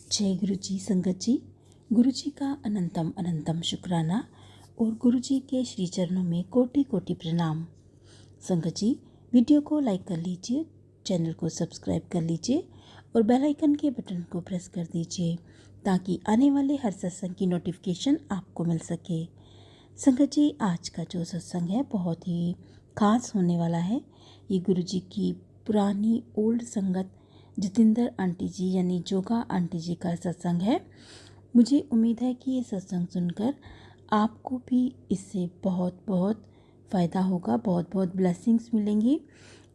जय गुरु जी। संगत जी, गुरु जी का अनंतम अनंतम शुक्राना और गुरु जी के श्री चरणों में कोटि कोटि प्रणाम। संगत जी, वीडियो को लाइक कर लीजिए, चैनल को सब्सक्राइब कर लीजिए और बेल आइकन के बटन को प्रेस कर दीजिए ताकि आने वाले हर सत्संग की नोटिफिकेशन आपको मिल सके। संगत जी, आज का जो सत्संग है बहुत ही खास होने वाला है। ये गुरु जी की पुरानी ओल्ड संगत जितेंद्र आंटी जी यानी जोगा आंटी जी का सत्संग है। मुझे उम्मीद है कि ये सत्संग सुनकर आपको भी इससे बहुत बहुत फ़ायदा होगा, बहुत बहुत ब्लेसिंग्स मिलेंगी।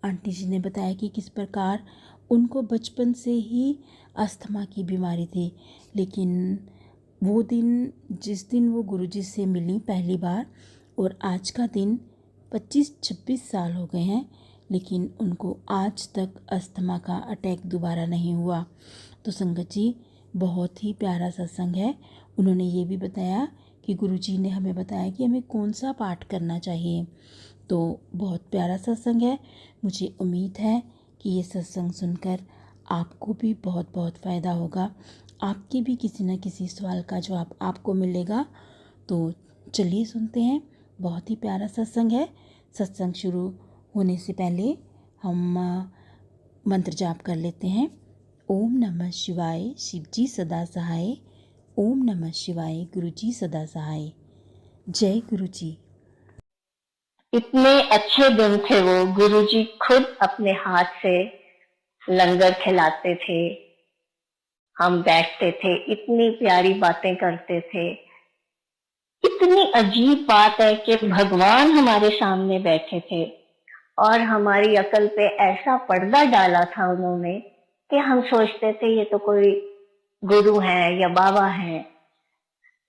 आंटी जी ने बताया कि किस प्रकार उनको बचपन से ही अस्थमा की बीमारी थी, लेकिन वो दिन जिस दिन वो गुरुजी से मिली पहली बार और आज का दिन 25-26 साल हो गए हैं, लेकिन उनको आज तक अस्थमा का अटैक दोबारा नहीं हुआ। तो संगत जी, बहुत ही प्यारा सत्संग है। उन्होंने ये भी बताया कि गुरुजी ने हमें बताया कि हमें कौन सा पाठ करना चाहिए। तो बहुत प्यारा सत्संग है। मुझे उम्मीद है कि ये सत्संग सुनकर आपको भी बहुत बहुत फ़ायदा होगा, आपके भी किसी न किसी सवाल का जवाब आपको मिलेगा। तो चलिए सुनते हैं। बहुत ही प्यारा सत्संग है। सत्संग शुरू होने से पहले हम मंत्र जाप कर लेते हैं। ओम नमः शिवाय, शिव जी सदा सहाय। ओम नमः शिवाय, गुरु जी सदा सहाय। जय गुरु जी। इतने अच्छे दिन थे वो। गुरुजी खुद अपने हाथ से लंगर खिलाते थे, हम बैठते थे, इतनी प्यारी बातें करते थे। इतनी अजीब बात है कि भगवान हमारे सामने बैठे थे और हमारी अकल पे ऐसा पर्दा डाला था उन्होंने कि हम सोचते थे ये तो कोई गुरु है या बाबा है।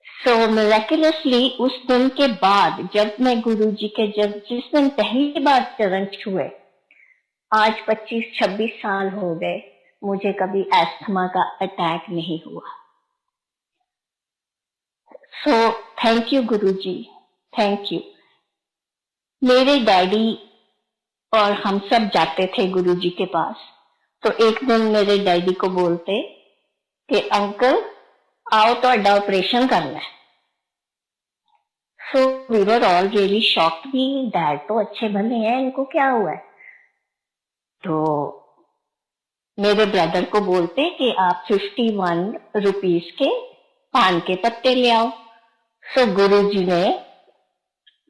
सो मिरेकुलसली उस दिन के बाद जब मैं गुरुजी के जिस दिन पहली बार चरण छुए, आज 25-26 साल हो गए, मुझे कभी एस्थमा का अटैक नहीं हुआ। So thank you Guruji, thank you. मेरे डैडी और हम सब जाते थे गुरुजी के पास, तो एक दिन मेरे डैडी को बोलते कि अंकल आओ तो अड्डा ऑपरेशन करना है। So we were all really shocked भी, डैड तो अच्छे भले हैं, इनको क्या हुआ है। तो मेरे ब्रदर को बोलते कि आप 51 रुपीस के पान के पत्ते ले आओ। सो गुरुजी ने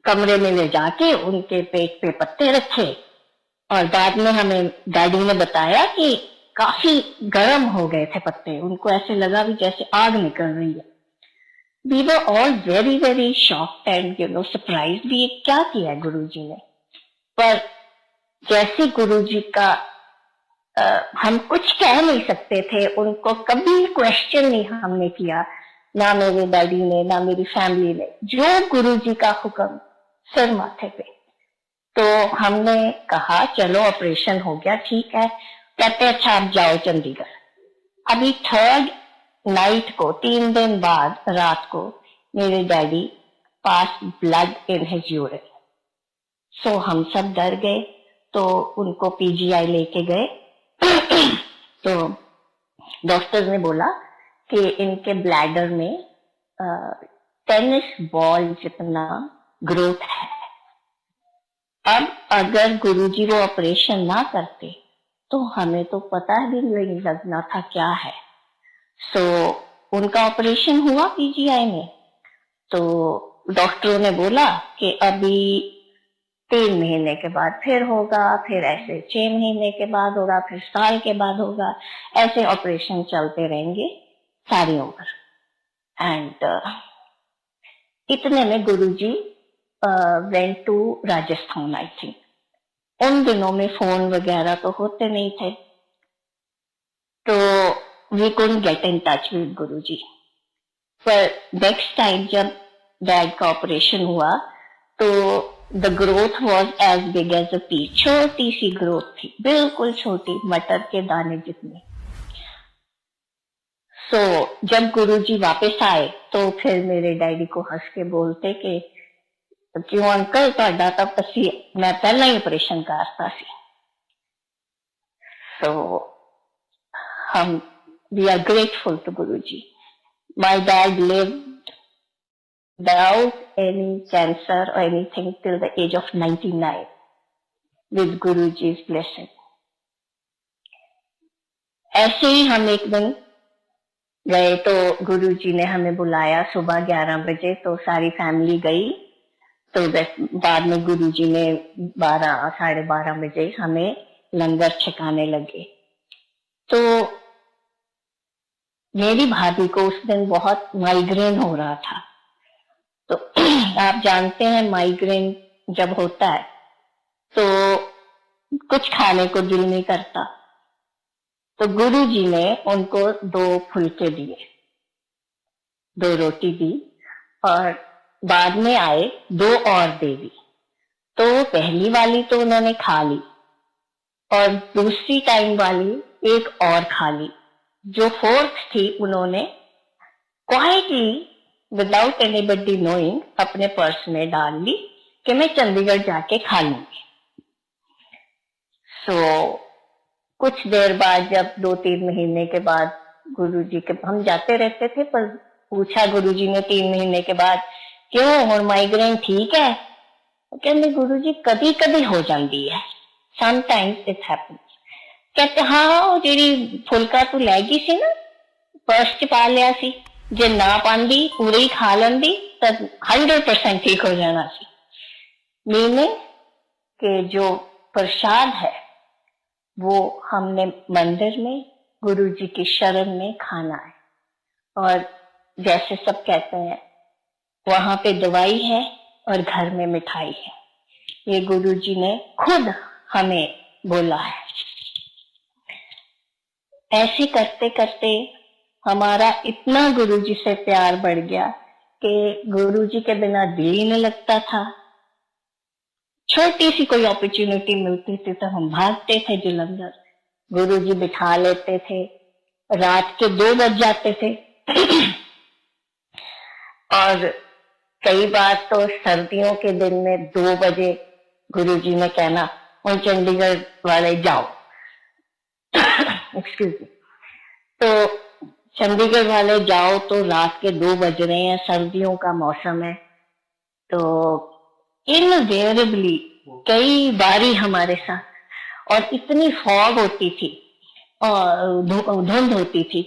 कमरे में ले जाके उनके पेट पे पत्ते रखे और बाद में हमें डैडी ने बताया कि काफी गर्म हो गए थे पत्ते, उनको ऐसे लगा भी जैसे आग निकल रही है। We were all very very shocked and surprised भी, क्या किया है गुरुजी ने। पर जैसे गुरुजी का हम कुछ कह नहीं सकते थे, उनको कभी क्वेश्चन नहीं हमने किया, ना मेरे डैडी ने ना मेरी फैमिली ने, जो गुरुजी का हुक्म सिर माथे पे। तो हमने कहा चलो ऑपरेशन हो गया, ठीक है। कहते अच्छा आप जाओ चंडीगढ़। अभी थर्ड नाइट को, 3 दिन बाद रात को, मेरे डैडी पास blood in his urine. So हम सब डर गए, तो उनको पीजीआई लेके गए। तो डॉक्टर ने बोला कि इनके ब्लैडर में टेनिस बॉल जितना ग्रोथ है। अब अगर गुरुजी वो ऑपरेशन ना करते तो हमें तो पता भी नहीं लगना था क्या है। सो उनका ऑपरेशन हुआ पीजीआई में। तो डॉक्टरों ने बोला कि अभी 3 महीने के बाद फिर होगा, फिर ऐसे 6 महीने के बाद होगा, फिर साल के बाद होगा, ऐसे ऑपरेशन चलते रहेंगे सारी उम्र। एंड इतने में Guruji went to Rajasthan. I think उन दिनों में फोन वगैरह तो होते नहीं थे, तो we couldn't get in touch with Guruji. पर नेक्स्ट टाइम जब डैड का ऑपरेशन हुआ तो the growth was as big as a pea. छोटी सी ग्रोथ थी, बिल्कुल छोटी, मटर के दाने जितनी। सो जब गुरुजी वापस आए तो फिर मेरे डैडी को हंस के बोलते कि क्यों अंकल ਤੁਹਾਡਾ ਤਾਂ ਅਸੀਂ मैं पहला ही ऑपरेशन करता सी। तो हम we are grateful to Guruji. My dad lived without any cancer or anything till the age of 99 with Guruji's blessing. ऐसे ही हम एक दिन गए तो गुरुजी ने हमें बुलाया सुबह 11 बजे, तो सारी फैमिली गई। तो बाद में गुरुजी ने 12 साढ़े 12 बजे हमें लंगर छकाने लगे। तो मेरी भाभी को उस दिन बहुत माइग्रेन हो रहा था। तो आप जानते हैं माइग्रेन जब होता है तो कुछ खाने को दिल नहीं करता। तो गुरुजी ने उनको 2 फुलके दिए, 2 रोटी दी और बाद में आए 2 और दे दी। तो पहली वाली तो उन्होंने खा ली और दूसरी टाइम वाली एक और खा ली। जो 4th थी उन्होंने क्वाइटली विदाउट एनीबडी नोइंग अपने पर्स में डाल ली कि मैं चंडीगढ़ जाके खा लूंगी। कुछ देर बाद जब 2-3 महीने के बाद गुरुजी के हम जाते रहते थे, पर पूछा गुरुजी ने 3 महीने के बाद, क्यों हुण माइग्रेन ठीक है? कहते गुरुजी कभी कभी हो जाती है, समटाइम्स इट हैपेंस। कहते हाँ जी फुलका तू लै गई सी ना, पर्स च पा लिया सी, जे ना पांदी पूरी ही खा लेंदी तो 100% ठीक हो जाना सी। मीनिंग के जो प्रसाद है वो हमने मंदिर में गुरुजी की शरण में खाना है। और जैसे सब कहते हैं वहां पे दवाई है और घर में मिठाई है, ये गुरुजी ने खुद हमें बोला है। ऐसे करते करते हमारा इतना गुरुजी से प्यार बढ़ गया कि गुरुजी के बिना दिल ही नहीं लगता था। छोटी सी कोई अपॉर्चुनिटी मिलती थी तो हम भागते थे जलंधर, गुरुजी बिठा लेते थे। रात के 2 बज जाते थे और कई बार तो सर्दियों के दिन में 2 बजे गुरुजी ने कहना उन चंडीगढ़ वाले जाओ एक्सक्यूज मी। तो चंडीगढ़ वाले जाओ तो रात के 2 बज रहे हैं, सर्दियों का मौसम है। तो इनवेरिएबली कई बारी हमारे साथ, और इतनी फॉग होती थी और धुंध होती थी,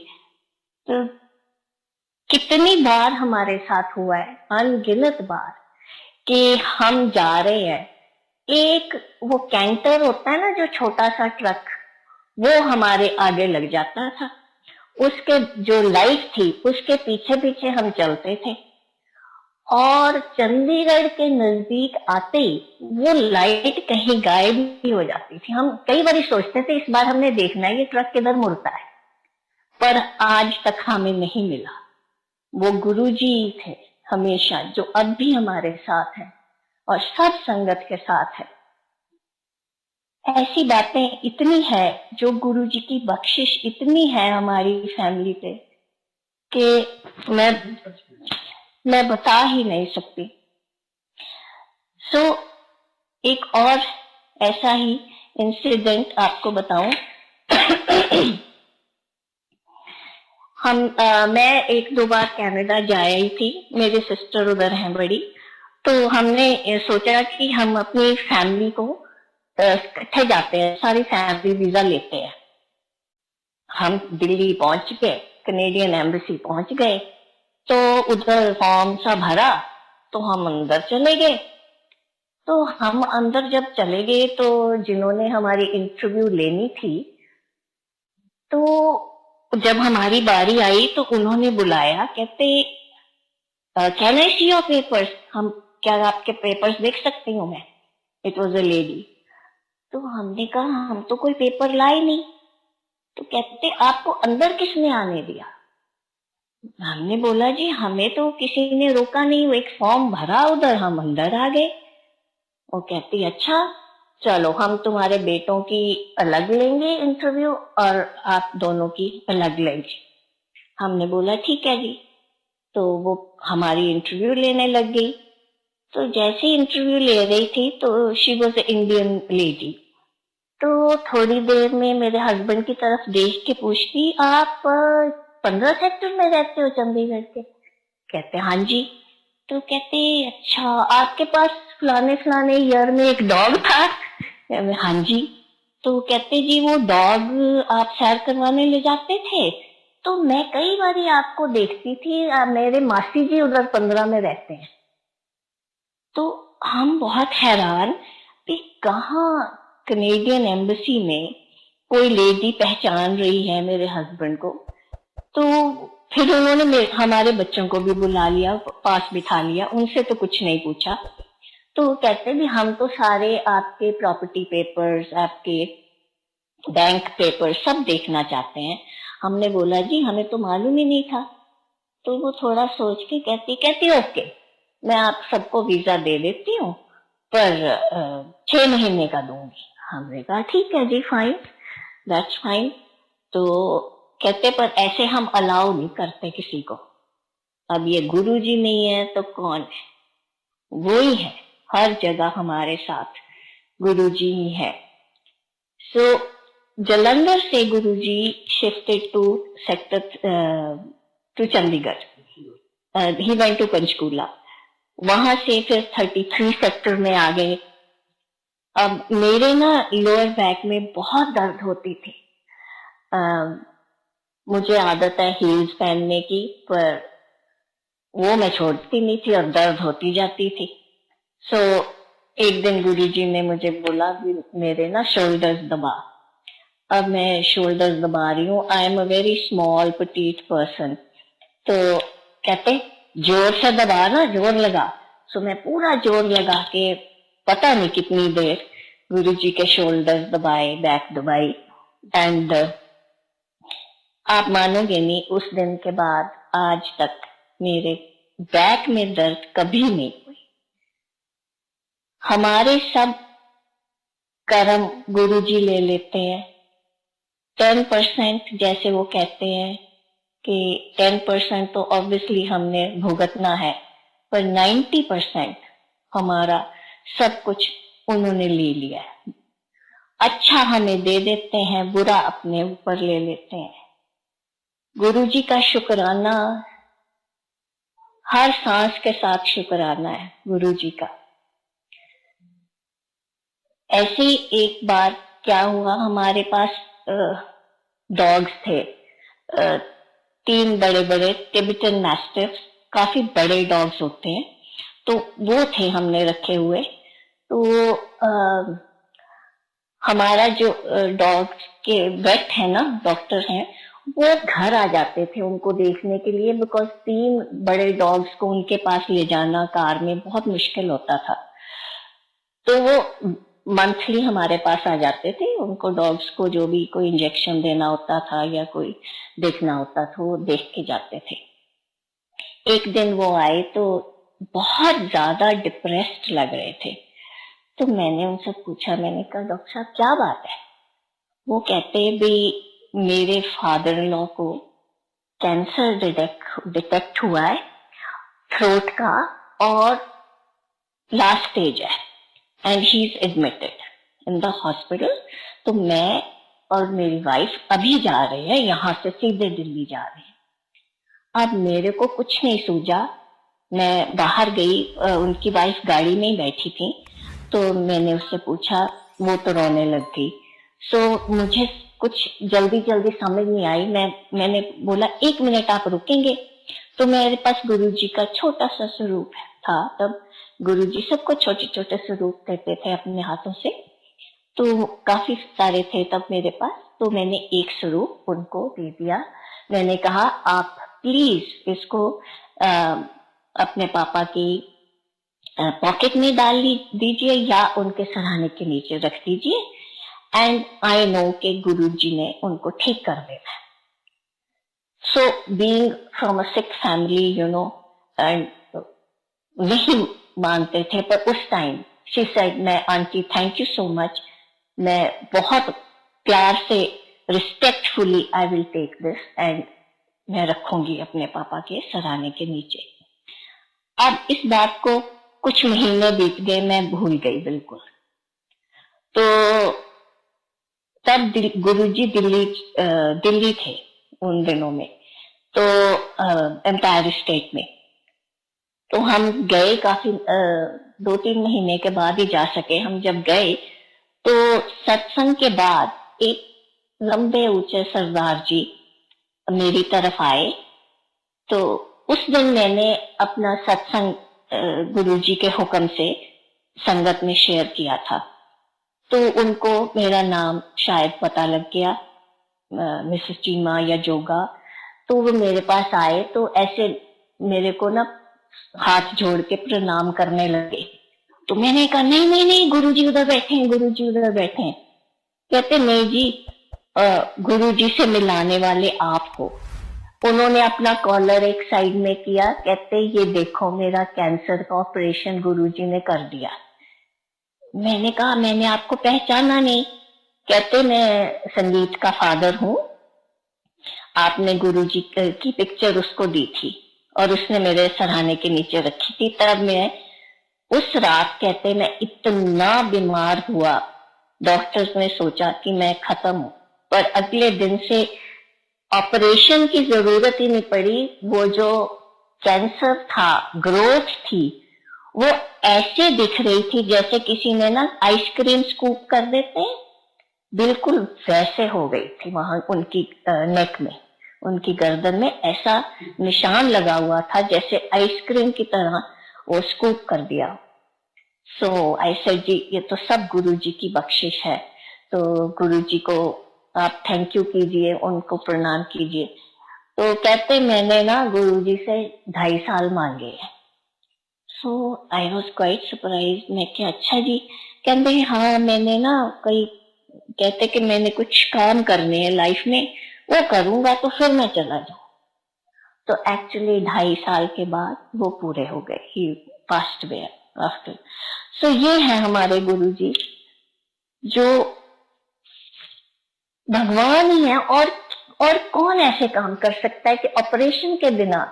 तो कितनी बार हमारे साथ हुआ है, अनगिनत बार, कि हम जा रहे हैं, एक वो कैंटर होता है ना जो छोटा सा ट्रक, वो हमारे आगे लग जाता था, उसके जो लाइट थी उसके पीछे पीछे हम चलते थे और चंडीगढ़ के नजदीक आते ही वो लाइट कहीं गायब ही हो जाती थी। हम कई बार सोचते थे इस बार हमने देखना है ये ट्रक किधर मुड़ता है, पर आज तक हमें नहीं मिला। वो गुरुजी थे हमेशा, जो अब भी हमारे साथ है और सब संगत के साथ है। ऐसी बातें इतनी है, जो गुरुजी की बख्शिश इतनी है हमारी फैमिली पे कि मैं बता ही नहीं सकती। एक और ऐसा ही इंसिडेंट आपको बताऊं। मैं 1-2 बार कनाडा जाई थी, मेरी सिस्टर उधर है बड़ी, तो हमने सोचा कि हम अपनी फैमिली को इकट्ठे जाते हैं, सारी फैमिली वीजा लेते हैं। हम दिल्ली पहुंच गए, कनेडियन एम्बेसी पहुंच गए, तो उधर फॉर्म सा भरा, तो हम अंदर चले गए। तो हम अंदर जब चले गए तो जिन्होंने हमारी इंटरव्यू लेनी थी, तो जब हमारी बारी आई तो उन्होंने बुलाया, कहते can I see your papers, हम क्या आपके पेपर्स देख सकती हूँ मैं? It was a lady. तो हमने कहा हम तो कोई पेपर लाए नहीं। तो कहते आपको अंदर किसने आने दिया? हमने बोला जी हमें तो किसी ने रोका नहीं, वो एक फॉर्म भरा उधर, हम अंदर आ गए। वो कहती अच्छा चलो हम तुम्हारे बेटों की अलग लेंगे इंटरव्यू और आप दोनों की अलग लेंगे। हमने बोला ठीक है जी। तो वो हमारी इंटरव्यू लेने लग गई। तो जैसे इंटरव्यू ले रही थी तो she was a Indian lady, तो थोड़ी देर में मेरे हस्बैंड की तरफ देख के पूछती, आप 15 सेक्टर में रहते हो चंडीगढ़ के? कहते हाँ जी। तो कहते अच्छा, आपके पास फलाने फलाने ईयर में एक डॉग था? हाँ जी। तो कहते जी वो डॉग आप सैर करवाने ले जाते थे? तो मैं कई बार आपको देखती थी, मेरे मासी जी उधर 15 में रहते हैं। तो हम बहुत हैरान कि कहाँ कनेडियन एम्बेसी में कोई लेडी पहचान रही है मेरे हस्बैंड को। तो फिर उन्होंने हमारे बच्चों को भी बुला लिया, पास बिठा लिया, उनसे तो कुछ नहीं पूछा। तो कहते भी हम तो सारे आपके प्रॉपर्टी पेपर्स, आपके बैंक पेपर्स सब देखना चाहते हैं। हमने बोला जी हमें तो मालूम ही नहीं था। तो वो थोड़ा सोच के कहती ओके, मैं आप सबको वीजा दे देती हूँ, पर 6 महीने का दूंगी। हमने कहा ठीक है जी, फाइन, दैट्स फाइन। तो कहते पर ऐसे हम अलाउ नहीं करते किसी को। अब ये गुरु जी नहीं है तो कौन है? वो ही है, हर जगह हमारे साथ गुरु जी ही है। सो जालंधर से Guru ji shifted to sector two Chandigarh, he went to Panchkula. वहां से फिर 33 सेक्टर में आ गए। अब मेरे ना लोअर बैक में बहुत दर्द होती थी। मुझे आदत है हील्स पहनने की, पर वो मैं छोड़ती नहीं थी और दर्द होती जाती थी। सो एक दिन गुरुजी ने मुझे बोला मेरे ना शोल्डर्स दबा। अब मैं शोल्डर्स दबा रही हूँ, I am a very small petite person. तो कहते जोर से दबा ना, जोर लगा। सो मैं पूरा जोर लगा के पता नहीं कितनी देर गुरुजी के शोल्डर्स दबाए, बैक दबाई। एंड आप मानोगे नहीं, उस दिन के बाद आज तक मेरे बैक में दर्द कभी नहीं हुई। हमारे सब कर्म गुरुजी ले लेते हैं। 10% जैसे वो कहते हैं कि 10% तो ऑब्वियसली हमने भुगतना है, पर 90% हमारा सब कुछ उन्होंने ले लिया है। अच्छा हमें दे देते हैं, बुरा अपने ऊपर ले लेते हैं। गुरुजी का शुक्राना, हर सांस के साथ शुक्राना है गुरुजी का। ऐसे ही एक बार क्या हुआ, हमारे पास डॉग्स थे, 3 बड़े बड़े टिबेटन मैस्टिफ्स, काफी बड़े डॉग्स होते हैं, तो वो थे हमने रखे हुए। तो हमारा जो डॉग के वेट है ना, डॉक्टर हैं, वो घर आ जाते थे उनको देखने के लिए, बिकॉज 3 बड़े डॉग्स को उनके पास ले जाना कार में बहुत मुश्किल होता था। तो वो मंथली हमारे पास आ जाते थे, उनको डॉग्स को जो भी कोई इंजेक्शन देना होता था या कोई देखना होता था वो देख के जाते थे। एक दिन वो आए तो बहुत ज्यादा डिप्रेस्ड लग रहे थे। तो मैंने उनसे पूछा, मैंने कहा डॉक्टर साहब क्या बात है? वो कहते भी मेरे फादर इन लॉ को कैंसर डिटेक्ट हुआ है थ्रोट का, और लास्ट स्टेज है, and he is admitted in the hospital. तो मैं और मेरी वाइफ अभी जा रहे हैं, यहाँ से सीधे दिल्ली जा रहे हैं। अब मेरे को कुछ नहीं सूझा, मैं बाहर गई, उनकी वाइफ गाड़ी में ही बैठी थी, तो मैंने उससे पूछा, वो तो रोने लग गई। सो मुझे कुछ जल्दी जल्दी समझ नहीं आई। मैंने बोला 1 मिनट आप रुकेंगे? तो मेरे पास गुरुजी का छोटा सा स्वरूप था, तब गुरुजी सबको छोटे छोटे स्वरूप देते थे अपने हाथों से, तो काफी सारे थे तब मेरे पास। तो मैंने एक स्वरूप उनको दे दिया। मैंने कहा आप प्लीज इसको अपने पापा की पॉकेट में डाल दीजिए या उनके सराहने के नीचे रख दीजिए, एंड आई नो के गुरुजी ने उनको ठीक कर देना है। So being from a sick family, you know, and नहीं मानते थे, पर उस टाइम शी सेड, मैं aunty thank you so much, मैं बहुत प्यार से respectfully I will take this, and मैं रखूंगी अपने पापा के सराहने के नीचे। अब इस बात को कुछ महीने बीत गए, मैं भूल गई बिल्कुल। तो तब गुरुजी दिल्ली थे उन दिनों में, तो एम्पायर स्टेट में। तो हम गए काफी 2-3 महीने के बाद ही जा सके। हम जब गए तो सत्संग के बाद एक लंबे ऊंचे सरदार जी मेरी तरफ आए। तो उस दिन मैंने अपना सत्संग गुरुजी के हुक्म से संगत में शेयर किया था। तो उनको मेरा नाम शायद पता लग गया, मिसेस चीमा या जोगा। तो वो मेरे पास आए तो ऐसे मेरे को ना हाथ जोड़ के प्रणाम करने लगे। तो मैंने कहा नहीं नहीं नहीं, गुरुजी उधर बैठे हैं, गुरुजी उधर बैठे हैं। कहते नहीं जी, गुरुजी से मिलाने वाले आप हो। उन्होंने अपना कॉलर एक साइड में किया, कहते ये देखो मेरा कैंसर का ऑपरेशन गुरुजी ने कर दिया। मैंने कहा मैंने आपको पहचाना नहीं। कहते मैं संगीत का फादर हूँ, आपने गुरुजी की पिक्चर उसको दी थी और उसने मेरे सराहने के नीचे रखी थी। तब मैं उस रात, कहते मैं इतना बीमार हुआ, डॉक्टर्स ने सोचा कि मैं खत्म हूं, पर अगले दिन से ऑपरेशन की जरूरत ही नहीं पड़ी। वो जो कैंसर था, ग्रोथ थी, वो ऐसे दिख रही थी जैसे किसी ने ना आइसक्रीम स्कूप कर देते हैं, बिल्कुल वैसे हो गई थी। वहां उनकी नेक में, उनकी गर्दन में ऐसा निशान लगा हुआ था जैसे आइसक्रीम की तरह वो स्कूप कर दिया। सो आई सेड जी ये तो सब गुरुजी की बख्शिश है, तो गुरुजी को आप थैंक यू कीजिए, उनको प्रणाम कीजिए। तो कहते मैंने ना गुरुजी से 2.5 साल मांगे। सो आई वॉज क्वाइट सरप्राइज। मैं क्या अच्छा जी? कहते हाँ मैंने ना कई, कहते कि मैंने कुछ काम करने हैं लाइफ में, वो करूंगा तो फिर मैं चला जाऊं। तो एक्चुअली 2.5 साल के बाद वो पूरे हो गए, ही पास्ट अवे आफ्टर। सो ये है हमारे गुरुजी, जो भगवान ही है। और कौन ऐसे काम कर सकता है कि ऑपरेशन के बिना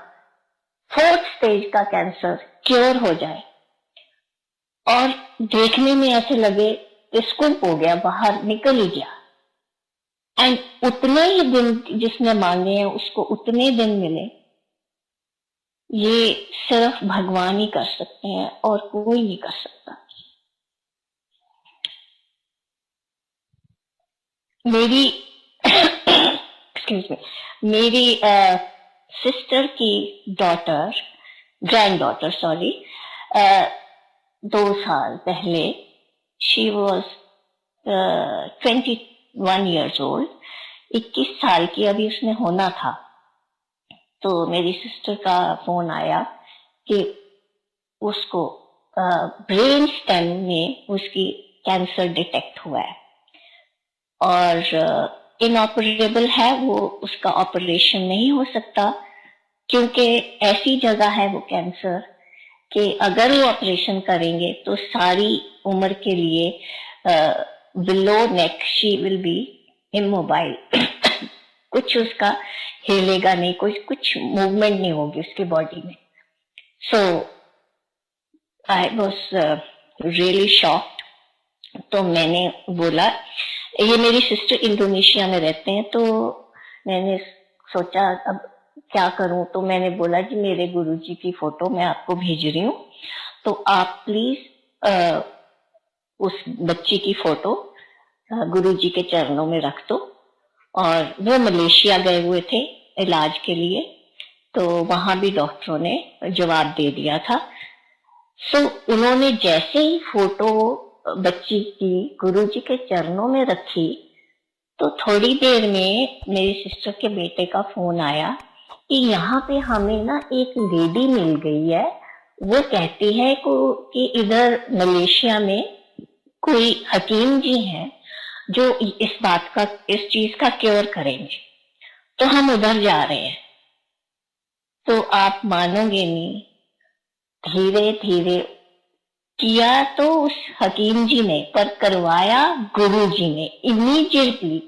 4th स्टेज का कैंसर क्योर हो जाए और देखने में ऐसे लगे कि स्कूप हो गया, बाहर निकल ही गया। एंड उतने ही दिन जिसने मांगे हैं उसको उतने दिन मिले। ये सिर्फ भगवान ही कर सकते हैं और कोई नहीं कर सकता। मेरी एक्सक्यूज मी, मेरी सिस्टर की डॉटर, ग्रैंड डॉटर सॉरी, 2 साल पहले, शी वॉज 21 years old, 21 साल की अभी उसने होना था। तो मेरी सिस्टर का फोन आया कि उसको ब्रेन स्टेम में उसकी कैंसर डिटेक्ट हुआ है और इनऑपरेबल है, वो उसका ऑपरेशन नहीं हो सकता क्योंकि ऐसी जगह है वो कैंसर कि अगर वो ऑपरेशन करेंगे तो सारी उम्र के लिए below neck she will be immobile. कुछ उसका हिलेगा नहीं, कुछ मूवमेंट नहीं होगी उसकी बॉडी में। सो आई वॉज रियली शॉक्ड। तो मैंने बोला, ये मेरी सिस्टर इंडोनेशिया में रहते हैं, तो मैंने सोचा अब क्या करूं। तो मैंने बोला जी मेरे गुरुजी की फोटो मैं आपको भेज रही हूँ, तो आप प्लीज उस बच्ची की फोटो गुरुजी के चरणों में रख दो। और वो मलेशिया गए हुए थे इलाज के लिए, तो वहां भी डॉक्टरों ने जवाब दे दिया था। सो उन्होंने जैसे ही फोटो बच्ची की गुरुजी के चरणों में रखी, तो थोड़ी देर में मेरी सिस्टर के बेटे का फोन आया कि यहाँ पे हमें ना एक लेडी मिल गई है, वो कहती है कि इधर मलेशिया में कोई हकीम जी हैं जो इस बात का, इस चीज का क्योर करेंगे, तो हम उधर जा रहे हैं। तो आप मानोगे नहीं, धीरे धीरे किया तो उस हकीम जी ने, पर करवाया गुरु जी ने इमीडिएटली।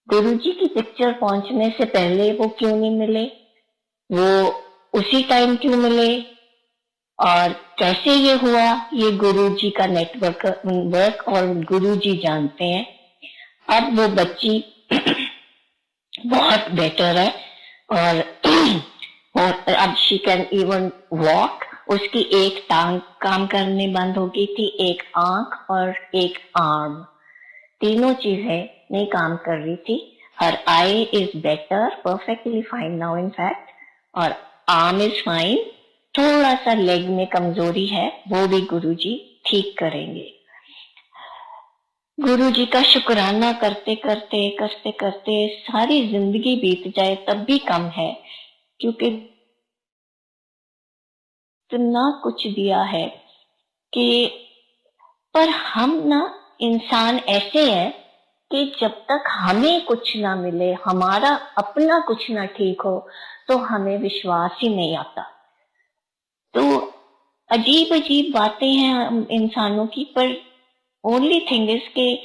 गुरु जी की पिक्चर पहुंचने से पहले वो क्यों नहीं मिले, वो उसी टाइम क्यों मिले, और कैसे ये हुआ, ये गुरु जी का नेटवर्क वर्क और गुरु जी जानते हैं। अब वो बच्ची बहुत बेटर है और और अब शी कैन इवन वॉक। उसकी एक टांग काम करने बंद हो गई थी, एक आंख और एक आर्म, तीनों चीजें नहीं काम कर रही थी। Her eye is better, perfectly fine now in fact, और आर्म इज फाइन। थोड़ा सा लेग में कमजोरी है, वो भी गुरुजी ठीक करेंगे। गुरुजी का शुक्राना करते करते करते करते सारी जिंदगी बीत जाए तब भी कम है, क्योंकि इतना कुछ दिया है कि पर हम ना इंसान ऐसे हैं कि जब तक हमें कुछ ना मिले, हमारा अपना कुछ ना ठीक हो, तो हमें विश्वास ही नहीं आता। तो अजीब अजीब बातें हैं हम इंसानों की, पर ओनली थिंग इज कि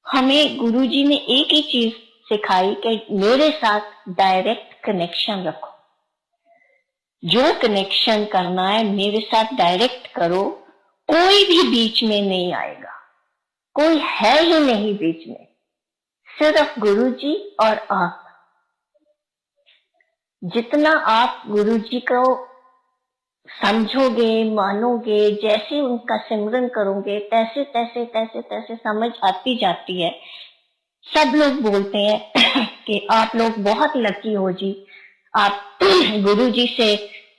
हमें गुरुजी ने एक ही चीज सिखाई कि मेरे साथ डायरेक्ट कनेक्शन रखो, जो कनेक्शन करना है मेरे साथ डायरेक्ट करो, कोई भी बीच में नहीं आएगा, कोई है ही नहीं बीच में, सिर्फ गुरुजी और आप। जितना आप गुरुजी को समझोगे, मानोगे, जैसे उनका सिमरन करोगे, तैसे तैसे तैसे तैसे समझ आती जाती है। सब लोग बोलते हैं कि आप लोग बहुत लकी हो जी, आप गुरुजी से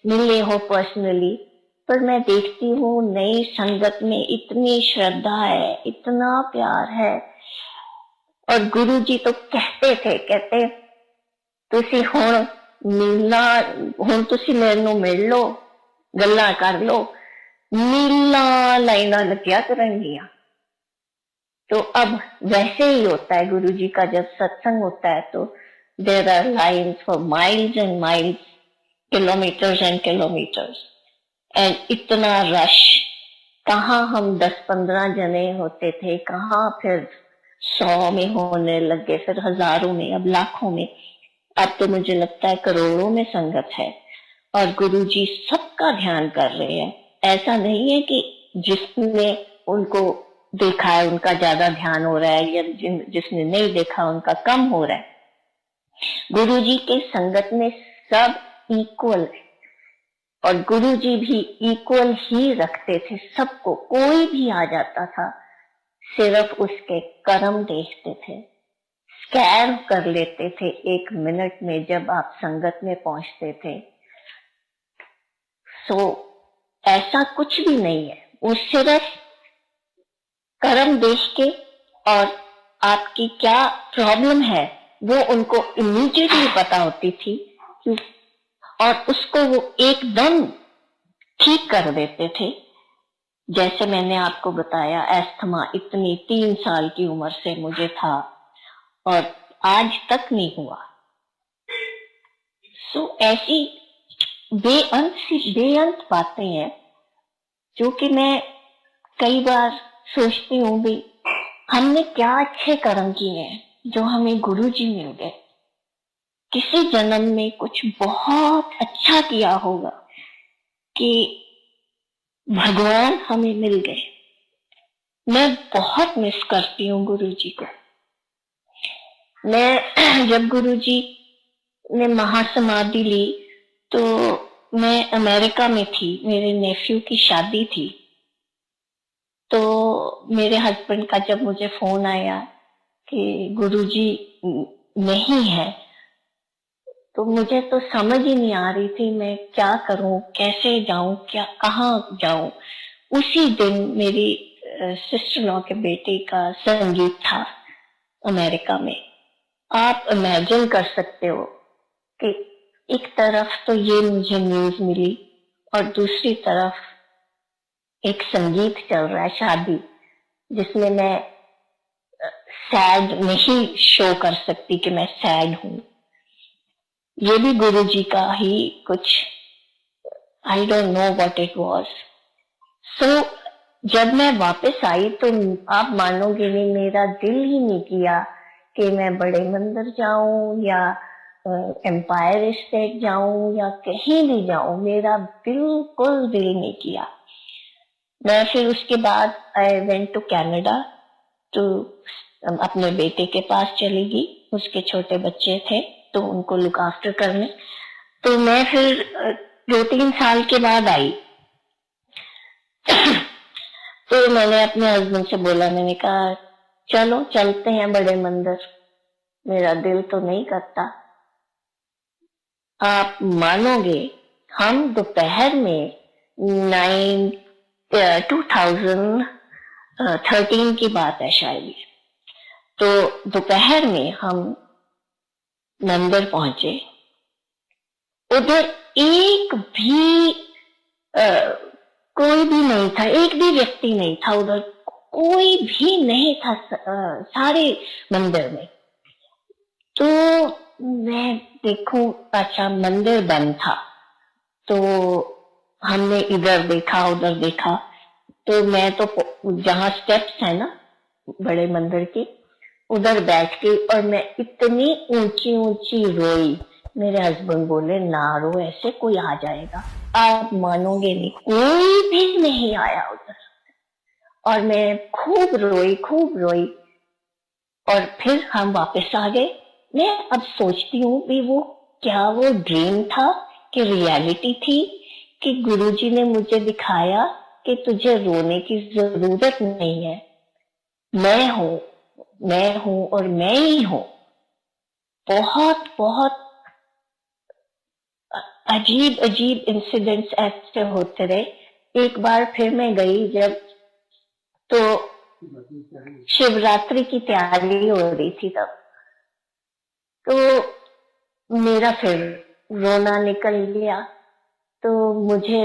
मिले हो पर्सनली। पर मैं देखती हूँ नई संगत में इतनी श्रद्धा है, इतना प्यार है। और गुरुजी तो कहते तुसी हुण मिलना, हुण तुसी मेरे नूं मिल लो, गल्लां कर लो, मीलां लाइनां लग्या करनगियां। तो अब वैसे ही होता है, गुरुजी का जब सत्संग होता है तो there are lines for miles and miles, kilometres and kilometres, and इतना रश। कहाँ हम 10-15 जने होते थे, कहाँ फिर 100 में होने लगे, फिर हजारों में, अब लाखों में, अब तो मुझे लगता है करोड़ों में संगत है। और गुरुजी सबका ध्यान कर रहे हैं। ऐसा नहीं है कि जिसने उनको देखा है उनका ज्यादा ध्यान हो रहा है, या जिसने नहीं देखा उनका कम हो रहा है। गुरुजी के संगत में सब इक्वल है, और गुरुजी भी इक्वल ही रखते थे सबको। कोई भी आ जाता था, सिर्फ उसके कर्म देखते थे, स्कैन कर लेते थे 1 मिनट में जब आप संगत में पहुंचते थे। सो ऐसा कुछ भी नहीं है, वो सिर्फ कर्म देख के और आपकी क्या प्रॉब्लम है वो उनको इमीडिएटली पता होती थी, और उसको वो एकदम ठीक कर देते थे। जैसे मैंने आपको बताया, एस्थमा इतनी 3 साल की उम्र से मुझे था और आज तक नहीं हुआ। सो ऐसी बेअंत बातें हैं जो कि मैं कई बार सोचती हूँ भी, हमने क्या अच्छे कर्म किए हैं जो हमें गुरुजी मिल गए। किसी जन्म में कुछ बहुत अच्छा किया होगा कि भगवान हमें मिल गए। मैं बहुत मिस करती हूँ गुरुजी को। मैं जब गुरुजी ने महासमाधि ली तो मैं अमेरिका में थी, मेरे नेफ्यू की शादी थी। तो मेरे हस्बैंड का जब मुझे फोन आया कि गुरुजी नहीं है, तो मुझे तो समझ ही नहीं आ रही थी मैं क्या करूं, कैसे जाऊं, क्या कहाँ जाऊं। उसी दिन मेरी सिस्टर लॉ के बेटे का संगीत था अमेरिका में। आप इमेजिन कर सकते हो कि एक तरफ तो ये मुझे न्यूज मिली और दूसरी तरफ एक संगीत चल रहा है, शादी, जिसमें मैं सैड नहीं शो कर सकती कि मैं सैड हूं। ये भी गुरुजी का ही कुछ, I don't know what it was. So जब मैं वापस आई तो आप मानोगे नहीं, मेरा दिल ही नहीं किया कि मैं बड़े मंदिर जाऊं या एम्पायर स्टेट जाऊं या कहीं भी जाऊं। मेरा बिल्कुल दिल नहीं किया। मैं फिर उसके बाद I went to Canada to अपने बेटे के पास चली गई। उसके छोटे बच्चे थे तो उनको लुक आफ्टर करने। तो मैं फिर 2-3 साल के बाद आई। तो मैंने अपने हस्बैंड से बोला, मैंने कहा चलो चलते हैं बड़े मंदिर, मेरा दिल तो नहीं करता। आप मानोगे, हम दोपहर में 2013 की बात है शायद। तो दोपहर में हम मंदिर पहुंचे। उधर एक भी कोई भी नहीं था, एक भी व्यक्ति नहीं था उधर, कोई भी नहीं था सारे मंदिर में। तो मैं देखूं, अच्छा मंदिर बंद था। तो हमने इधर देखा उधर देखा। तो मैं तो जहाँ स्टेप्स है ना बड़े मंदिर के, उधर बैठ गई और मैं इतनी ऊंची ऊंची रोई। मेरे हस्बैंड बोले ना रो, ऐसे कोई आ जाएगा। आप मानोगे नहीं, कोई भी नहीं आया उधर। और मैं खूब रोई और फिर हम वापस आ गए। मैं अब सोचती हूँ भी वो ड्रीम था कि रियलिटी थी, कि गुरुजी ने मुझे दिखाया कि तुझे रोने की जरूरत नहीं है, मैं हूं और मैं ही हूं। बहुत बहुत अजीब अजीब इंसिडेंट्स ऐसे होते रहे। एक बार फिर मैं गई जब, तो शिवरात्रि की तैयारी हो रही थी तब, तो मेरा फिर रोना निकल गया। तो मुझे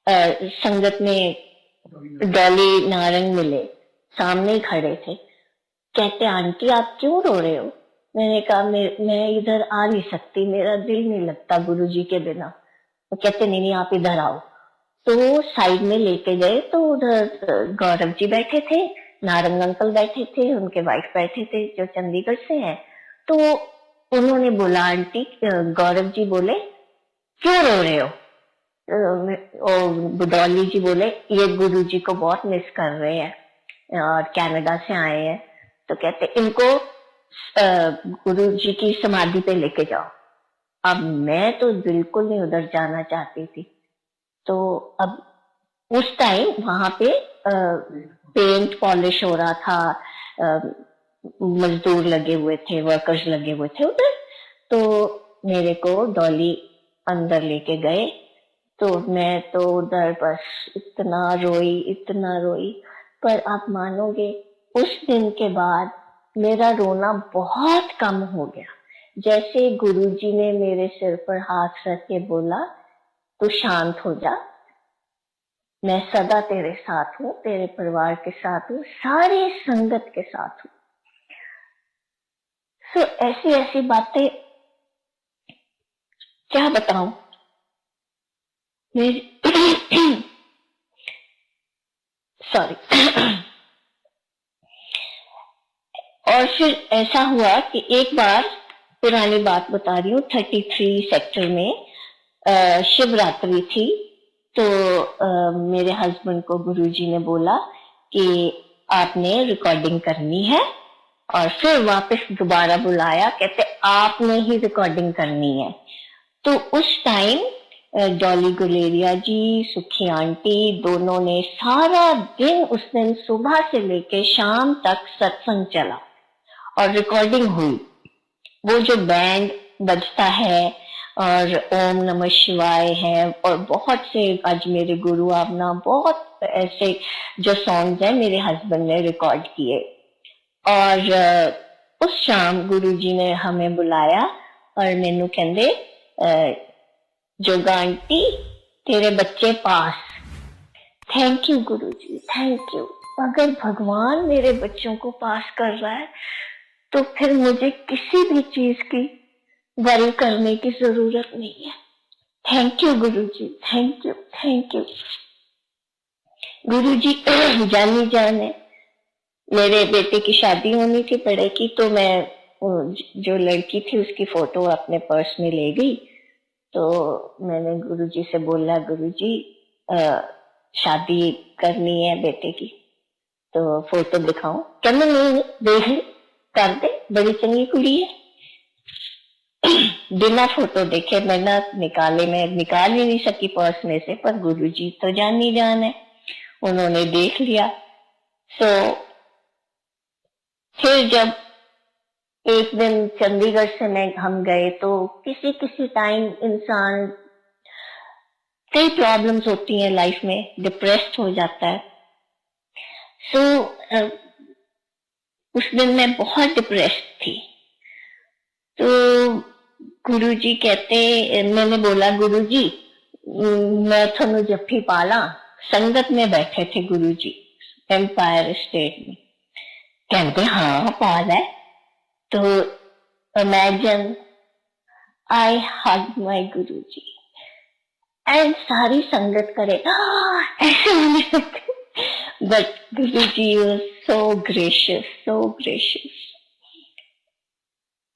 संगत में डॉली नारंग मिले, सामने ही खड़े थे। कहते आंटी आप क्यों रो रहे हो? मैंने कहा मैं इधर आ नहीं सकती, मेरा दिल नहीं लगता गुरुजी के बिना। वो कहते नहीं आप इधर आओ। तो साइड में लेके गए तो उधर गौरव जी बैठे थे, नारंग अंकल बैठे थे, उनके वाइफ बैठे थे जो चंडीगढ़ से हैं। तो उन्होंने बोला, आंटी गौरव जी बोले क्यों रो रहे हो? और बुदौली जी बोले ये गुरुजी को बहुत मिस कर रहे हैं और कनाडा से आए हैं। तो कहते इनको गुरुजी की समाधि पे लेके जाओ। अब मैं तो बिल्कुल नहीं उधर जाना चाहती थी। तो अब उस टाइम वहां पे पेंट पॉलिश हो रहा था, मजदूर लगे हुए थे, वर्कर्स लगे हुए थे उधर। तो मेरे को डॉली अंदर लेके गए। तो मैं तो उधर बस इतना रोई। पर आप मानोगे, उस दिन के बाद मेरा रोना बहुत कम हो गया। जैसे गुरुजी ने मेरे सिर पर हाथ रख के बोला तू शांत हो जा, मैं सदा तेरे साथ हूँ, तेरे परिवार के साथ हूँ, सारे संगत के साथ हूँ। तो ऐसी ऐसी बातें क्या बताऊं। सॉरी। और फिर ऐसा हुआ कि एक बार, पुरानी बात बता रही हूँ, 33 सेक्टर में शिवरात्रि थी। तो मेरे हस्बैंड को गुरुजी ने बोला कि आपने रिकॉर्डिंग करनी है, और फिर वापस दोबारा बुलाया, कहते आपने ही रिकॉर्डिंग करनी है। तो उस टाइम डॉली गुलेरिया जी, सुखी आंटी, दोनों ने सारा दिन, उस दिन सुबह से लेके शाम तक सत्संग चला और रिकॉर्डिंग हुई। वो जो बैंड बजता है और ओम नमः शिवाय है और बहुत से आज मेरे गुरु आपना, बहुत ऐसे जो सॉन्ग्स हैं मेरे हस्बैंड ने रिकॉर्ड किए। और उस शाम गुरुजी ने हमें बुलाया और मैनू कहंदे जोगा आंटी तेरे बच्चे पास। Thank you Guruji, thank you. अगर भगवान मेरे बच्चों को पास कर रहा है तो फिर मुझे किसी भी चीज की वरी करने की जरूरत नहीं है। Thank you Guruji, thank you, thank you. Guruji जानी जान है। मेरे बेटे की शादी होनी थी बड़े की, तो मैं जो लड़की थी उसकी फोटो अपने पर्स में ले गई। तो मैंने गुरुजी से बोला, गुरुजी शादी करनी है बेटे की। तो फोटो दिखाऊं? कहने नहीं, देख ली, कर दे, बड़ी चंगी कुड़ी है। बिना फोटो देखे मैंने निकाले, मैं निकाल ही नहीं सकी पर्स में से, पर गुरुजी तो जान ही जान है, उन्होंने देख लिया। सो फिर जब एक दिन चंडीगढ़ से हम गए, तो किसी किसी टाइम इंसान, कई प्रॉब्लम्स होती हैं लाइफ में, डिप्रेस्ड हो जाता है। सो उस दिन मैं बहुत डिप्रेस्ड थी। तो गुरुजी कहते, मैंने बोला गुरुजी मैं थानू जफ्फी पाला। संगत में बैठे थे गुरुजी एम्पायर स्टेट में। कहते हाँ पाला है। तो imagine I hug my Guruji and सारी संगत करे ऐसे होने लगे। But Guruji was so gracious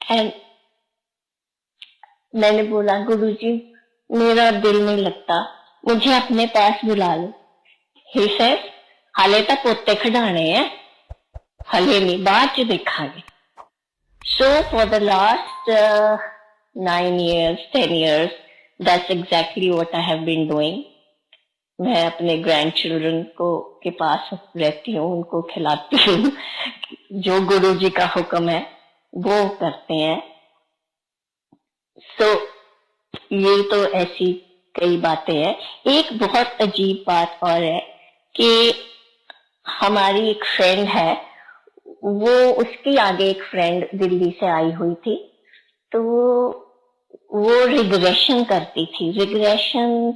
and मैंने बोला गुरुजी मेरा दिल नहीं लगता, मुझे अपने पास बुला लो। ही सेड हाले तो पोते खिडाने हैं, हले नहीं, बाद च देखांगे। So for the last 9 years 10 years that's exactly what I have been doing. मैं अपने ग्रैंड चिल्ड्रन को के पास रहती हूँ, उनको खिलाती हूँ, जो गुरुजी का हुक्म है वो करते हैं। सो ये तो ऐसी कई बातें हैं। एक बहुत अजीब बात और है कि हमारी एक फ्रेंड है, वो उसकी आगे एक फ्रेंड दिल्ली से आई हुई थी, तो वो रिग्रेशन करती थी। रिग्रेशन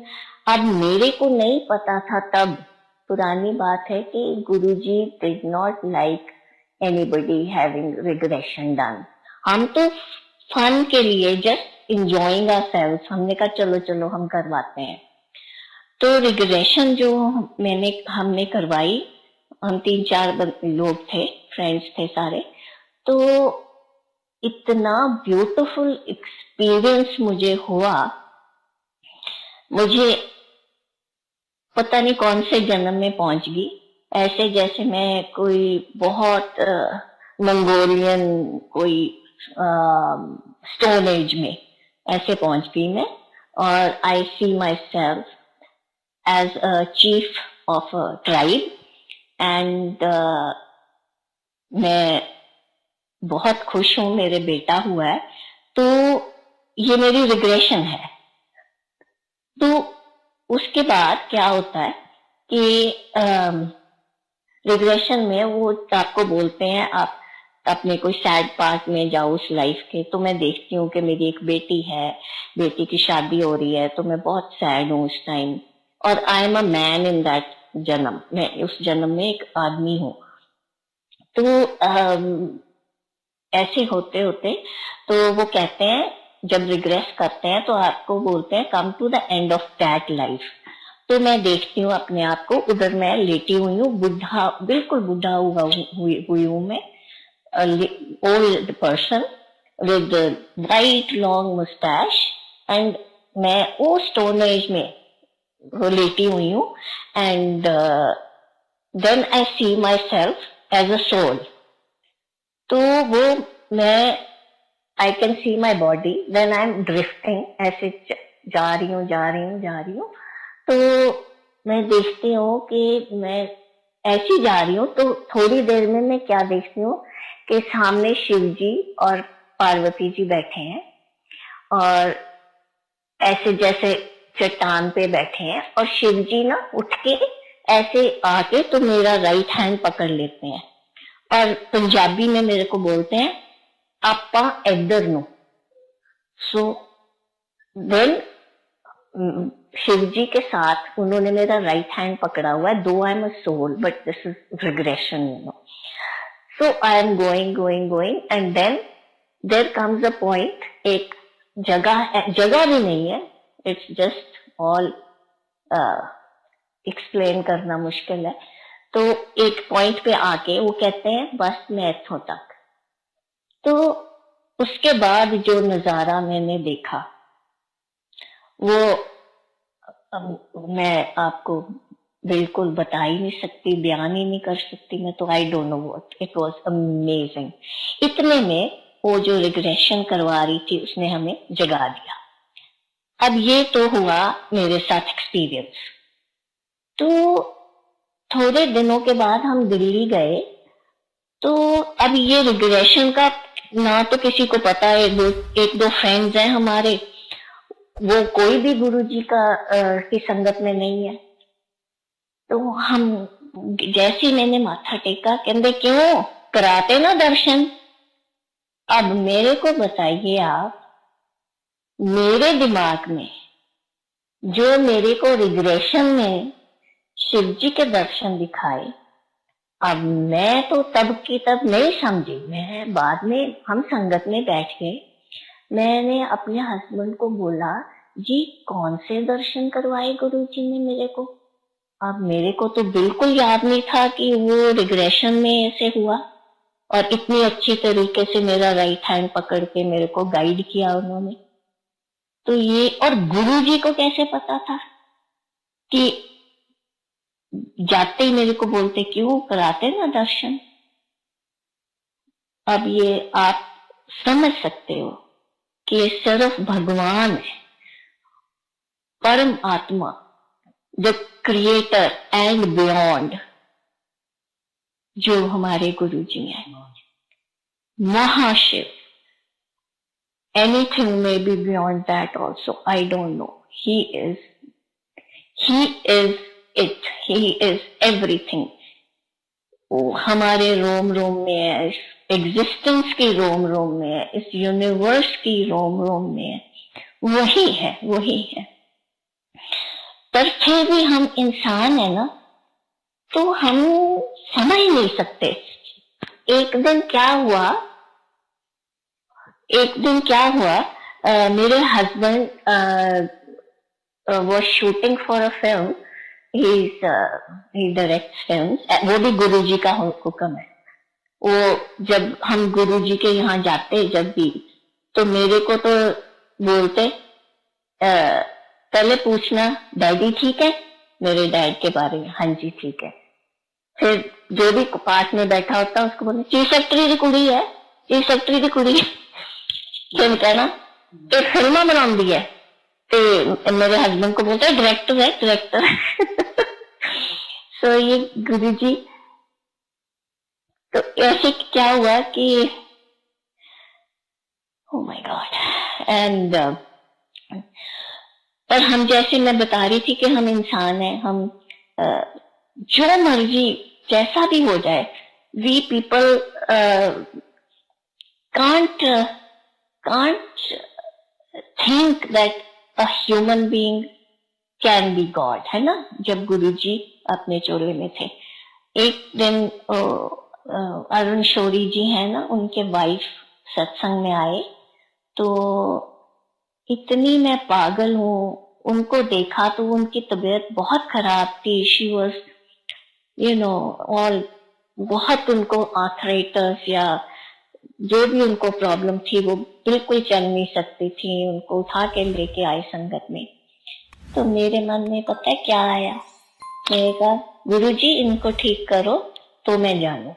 अब मेरे को नहीं पता था तब, पुरानी बात है, कि Guruji did not like anybody having regression done. हम तो फन के लिए जस्ट इंजॉइंग आवरसेल्व्स, हमने कहा चलो चलो हम करवाते हैं। तो रिग्रेशन जो हमने करवाई, हम 3-4 लोग थे, फ्रेंड्स थे सारे, तो इतना ब्यूटीफुल एक्सपीरियंस मुझे हुआ। मुझे पता नहीं कौन से जन्म में पहुंच गई, ऐसे जैसे मैं कोई बहुत मंगोलियन कोई स्टोन एज में ऐसे पहुंच गई मैं। और I see myself as a chief of a tribe and मैं बहुत खुश हूं, मेरे बेटा हुआ है। तो ये मेरी रिग्रेशन है। तो उसके बाद क्या होता है कि रिग्रेशन में वो आपको बोलते हैं आप अपने कोई सैड पार्ट में जाओ उस लाइफ के। तो मैं देखती हूँ कि मेरी एक बेटी है, बेटी की शादी हो रही है, तो मैं बहुत सैड हूँ उस टाइम। और आई am a man in that जन्म, मैं उस जन्म में एक आदमी हूँ। तो ऐसे होते होते तो वो कहते हैं जब रिग्रेस करते हैं तो आपको बोलते हैं come to the end of that life. तो मैं देखती हूँ अपने आप को, उधर मैं लेटी हुई हूँ, बुढ़ा, बिल्कुल बुढ़ा हुई हूँ मैं, old person with white long moustache, and मैं वो स्टोन एज में लेटी हुई हूँ। And then I see myself as a soul. तो वो मैं I can see my body, then I am drifting, ऐसे जा रही हूँ। तो मैं देखती हूँ कि मैं ऐसी जा रही हूँ, तो थोड़ी देर में मैं क्या देखती हूँ कि सामने शिव जी और पार्वती जी बैठे हैं, और ऐसे जैसे चट्टान पे बैठे हैं, और शिव जी ना उठ के ऐसे आके तो मेरा राइट हैंड पकड़ लेते हैं, और पंजाबी में मेरे को बोलते हैं आपा इधर नो। सो देन शिव जी के साथ उन्होंने मेरा राइट हैंड पकड़ा हुआ है, though I am a soul but this is regression, you know. So I am going and then there comes a point, एक जगह भी नहीं है, इट्स जस्ट ऑल एक्सप्लेन करना मुश्किल है। तो एक पॉइंट पे आके वो कहते हैं बस मैं इथों तक। तो उसके बाद जो नजारा मैंने देखा वो मैं आपको बिल्कुल बता ही नहीं सकती, बयान ही नहीं कर सकती मैं तो। आई don't know what, it was amazing. इतने में वो जो रिग्रेशन करवा रही थी उसने हमें जगा दिया। अब ये तो हुआ मेरे साथ एक्सपीरियंस। तो थोड़े दिनों के बाद हम दिल्ली गए। तो अब ये रिग्रेशन का ना तो किसी को पता है, एक दो फ्रेंड्स हैं हमारे, वो कोई भी गुरुजी की संगत में नहीं है। तो हम जैसे ही मैंने माथा टेका, कहते क्यों कराते ना दर्शन। अब मेरे को बताइए आप, मेरे दिमाग में जो मेरे को रिग्रेशन में शिव जी के दर्शन दिखाए, अब मैं तो तब की तब नहीं समझी। मैं बाद में हम संगत में बैठ गए, मैंने अपने हस्बैंड को बोला, जी कौन से दर्शन करवाए गुरुजी ने मेरे को। अब मेरे को तो बिल्कुल याद नहीं था कि वो रिग्रेशन में ऐसे हुआ, और इतनी अच्छी तरीके से मेरा राइट हैंड पकड़ के मेरे को गाइड किया उन्होंने। तो ये, और गुरुजी को कैसे पता था कि जाते ही मेरे को बोलते क्यों कराते ना दर्शन। अब ये आप समझ सकते हो कि ये सिर्फ भगवान है, परम आत्मा, द क्रिएटर एंड बियॉन्ड, जो हमारे गुरुजी हैं, महाशिव। Anything may be beyond that also, I don't know. He is it, he is everything. वो हमारे रोम रोम में है, इस एग्जिस्टेंस की रोम रोम में है, इस यूनिवर्स की रोम रोम में है, वही है, वही है। पर फिर भी हम इंसान है ना, तो हम समझ नहीं सकते। एक दिन क्या हुआ, मेरे husband was shooting for a film. He directs films. वो भी गुरुजी का हुक्म है। वो जब हम गुरुजी के यहाँ जाते जब भी, तो मेरे को तो बोलते पहले पूछना डैडी ठीक है, मेरे डैड के बारे में, हाँ जी ठीक है। फिर जो भी पास में बैठा होता उसको बोले चीफ सेक्रेटरी की कुड़ी है, चीफ सेक्रेटरी की कुड़ी। फिर कहना एक फिल्म बना दी है, तो मेरे हस्बैंड को बोलता है डायरेक्टर है, डायरेक्टर। सो ये गुरुजी, तो ऐसे क्या हुआ कि ओह माय गॉड। एंड पर हम, जैसे मैं बता रही थी कि हम इंसान हैं, हम जो मर्जी जैसा भी हो जाए, we people can't think that a human being can be God, है ना। जब गुरुजी अपने चोले में थे, एक दिन अरुण शौरी जी है ना, उनके वाइफ सत्संग में आए, तो इतनी मैं पागल हूँ, उनको देखा तो उनकी तबीयत बहुत खराब थी। शी वॉज ऑल, बहुत उनको आर्थराइटिस या जो भी उनको प्रॉब्लम थी, वो बिल्कुल चल नहीं सकती थी। उनको उठा के लेके आए संगत में। तो मेरे मन में पता है क्या आया, मैंने कहा गुरुजी इनको ठीक करो तो मैं जानू।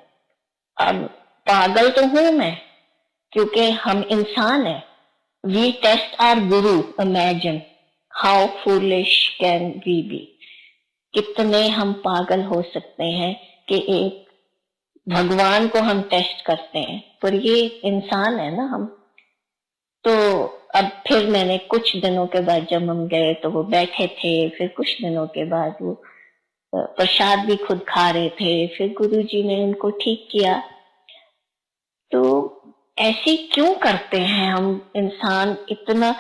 अब पागल तो हूं मैं, क्योंकि हम इंसान हैं। We test our guru, imagine how foolish can we be. कितने हम पागल हो सकते हैं कि एक भगवान को हम टेस्ट करते हैं, पर ये इंसान है ना हम। तो अब फिर मैंने कुछ दिनों के बाद जब हम गए तो वो बैठे थे, फिर कुछ दिनों के बाद वो प्रसाद भी खुद खा रहे थे, फिर गुरुजी ने उनको ठीक किया। तो ऐसे क्यों करते हैं हम इंसान इतना?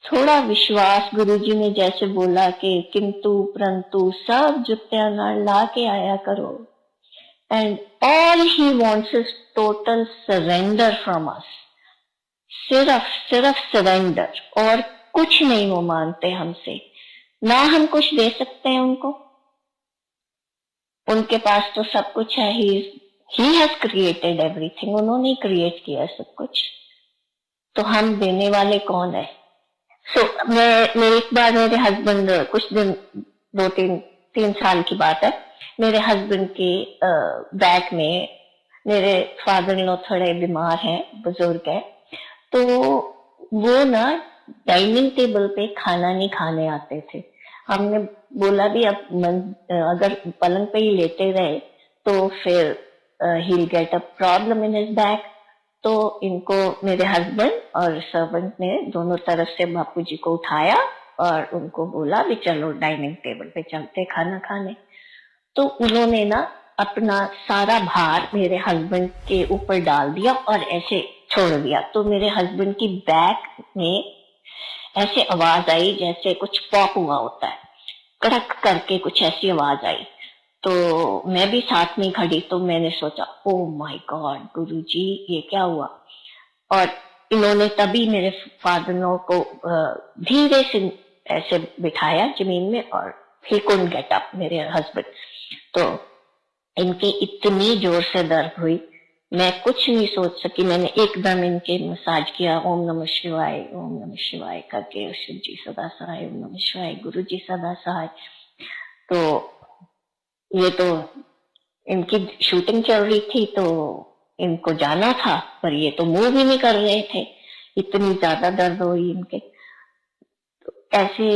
थोड़ा विश्वास, गुरुजी ने जैसे बोला कि किंतु परंतु सब जुत्तियां ना ला के आया करो। And all he wants is total surrender from us. सिर्फ सरेंडर, और कुछ नहीं वो मानते हमसे। ना हम कुछ दे सकते हैं उनको, उनके पास तो सब कुछ है। He has created everything. उन्होंने क्रिएट किया सब कुछ, तो हम देने वाले कौन है? मैं एक बार मेरे हस्बैंड कुछ दिन, 2-3 3 साल की बात है। मेरे हस्बैंड के बैक में, मेरे फादर इन लॉ थोड़े बीमार हैं, बुजुर्ग है, तो वो ना डाइनिंग टेबल पे खाना नहीं खाने आते थे। हमने बोला भी अब अगर पलंग पे ही लेटे रहे तो फिर he'll get a problem in his back। तो इनको मेरे हस्बैंड और सर्वेंट ने दोनों तरफ से बापू जी को उठाया और उनको बोला भी चलो डाइनिंग टेबल पे चलते खाना खाने। तो उन्होंने ना अपना सारा भार मेरे हस्बैंड के ऊपर डाल दिया और ऐसे छोड़ दिया। तो मेरे हस्बैंड की बैक में ऐसे आवाज आई जैसे कुछ पॉप हुआ होता है, कड़क करके कुछ ऐसी आवाज आई। तो मैं भी साथ में खड़ी, तो मैंने सोचा ओ माय गॉड गुरुजी ये क्या हुआ। और इन्होंने तभी मेरे फादर इन को धीरे से ऐसे बिठाया जमीन में और ही कुडंट गेट अप, मेरे हस्बैंड। तो इनके इतनी जोर से दर्द हुई, मैं कुछ नहीं सोच सकी। मैंने एकदम इनके मसाज किया, ओम नमः शिवाय, ओम नमः शिवाय करके, शिव जी सदा सहाय, ओम नमः शिवाय, गुरु जी सदा सहाय। तो ये तो इनकी शूटिंग चल रही थी तो इनको जाना था, पर ये तो मूव ही नहीं कर रहे थे, इतनी ज्यादा दर्द हुई इनके। तो ऐसे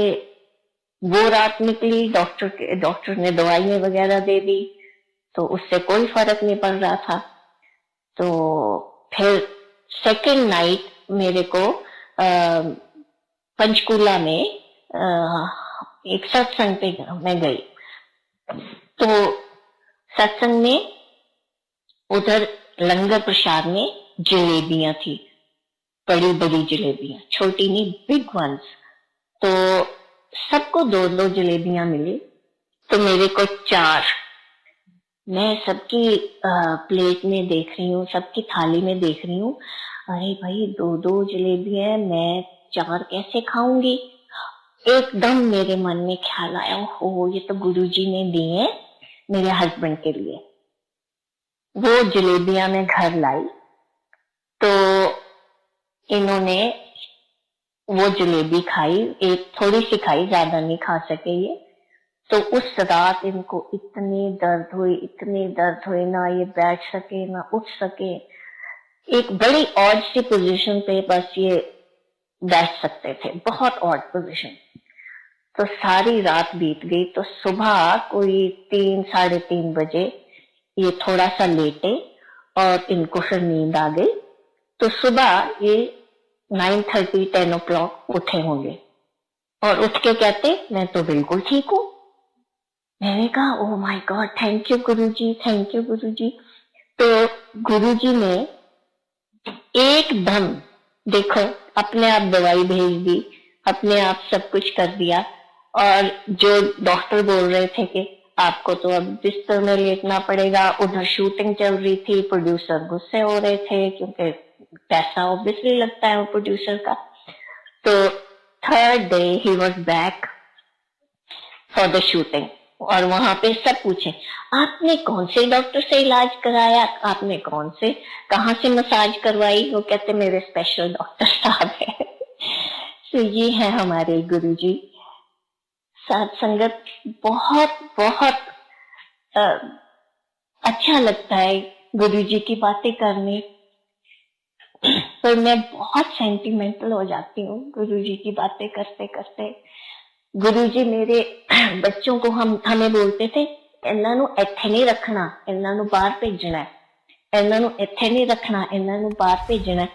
वो रात निकली, डॉक्टर ने दवाइयां वगैरह दे दी, तो उससे कोई फर्क नहीं पड़ रहा था। तो फिर सेकेंड नाइट मेरे को पंचकूला में एक सत्संग पे मैं गई। तो सत्संग में उधर लंगर प्रसाद में जलेबियां थी, बड़ी बड़ी जलेबियां, छोटी नहीं, बिग वंस। तो सबको 2-2 जलेबियां मिली, तो मेरे को 4। मैं सबकी प्लेट में देख रही हूँ, सबकी थाली में देख रही हूँ, अरे भाई 2-2 जलेबियां, मैं 4 कैसे खाऊंगी। एकदम मेरे मन में ख्याल आया, हो ये तो गुरुजी ने दी है मेरे हस्बैंड के लिए। वो जलेबियां मैं घर लाई, तो इन्होंने वो जलेबी खाई, एक थोड़ी सी खाई, ज्यादा नहीं खा सके ये। तो उस रात इनको इतनी दर्द हुई, ना ये बैठ सके ना उठ सके, एक बड़ी ऑड सी पोजीशन पे बस ये बैठ सकते थे, बहुत ऑड पोजीशन। तो सारी रात बीत गई, तो सुबह कोई 3-3:30 बजे ये थोड़ा सा लेटे और इनको फिर नींद आ गई। तो सुबह ये 9:30-10 o'clock उठे होंगे और उठ के कहते मैं तो बिल्कुल ठीक हूँ। मैंने कहा oh my god, thank you Guruji, thank you Guruji. तो गुरुजी ने एकदम देखो अपने आप दवाई भेज दी, अपने आप सब कुछ कर दिया। और जो डॉक्टर बोल रहे थे कि आपको तो अब बिस्तर में लेटना पड़ेगा, उधर शूटिंग चल रही थी, प्रोड्यूसर गुस्से हो रहे थे क्योंकि पैसा ऑब्वियसली लगता है वो प्रोड्यूसर का। तो third day he was back for the shooting, और वहां पे सब पूछे आपने कौन से डॉक्टर से इलाज कराया, आपने कौन से कहाँ से मसाज करवाई। वो कहते मेरे स्पेशल डॉक्टर साहब है। तो ये है हमारे गुरुजी। साथ संगत बहुत बहुत अच्छा लगता है गुरुजी की बातें करने, पर मैं बहुत सेंटिमेंटल हो जाती हूँ गुरुजी की बातें करते करते। गुरुजी मेरे बच्चों को हमें बोलते थे इन्हां नूं इत्थे नहीं रखना, इन्हां नूं बाहर भेजना है, इन्हां नूं इत्थे नहीं रखना, इन्हां नूं बाहर भेजना है।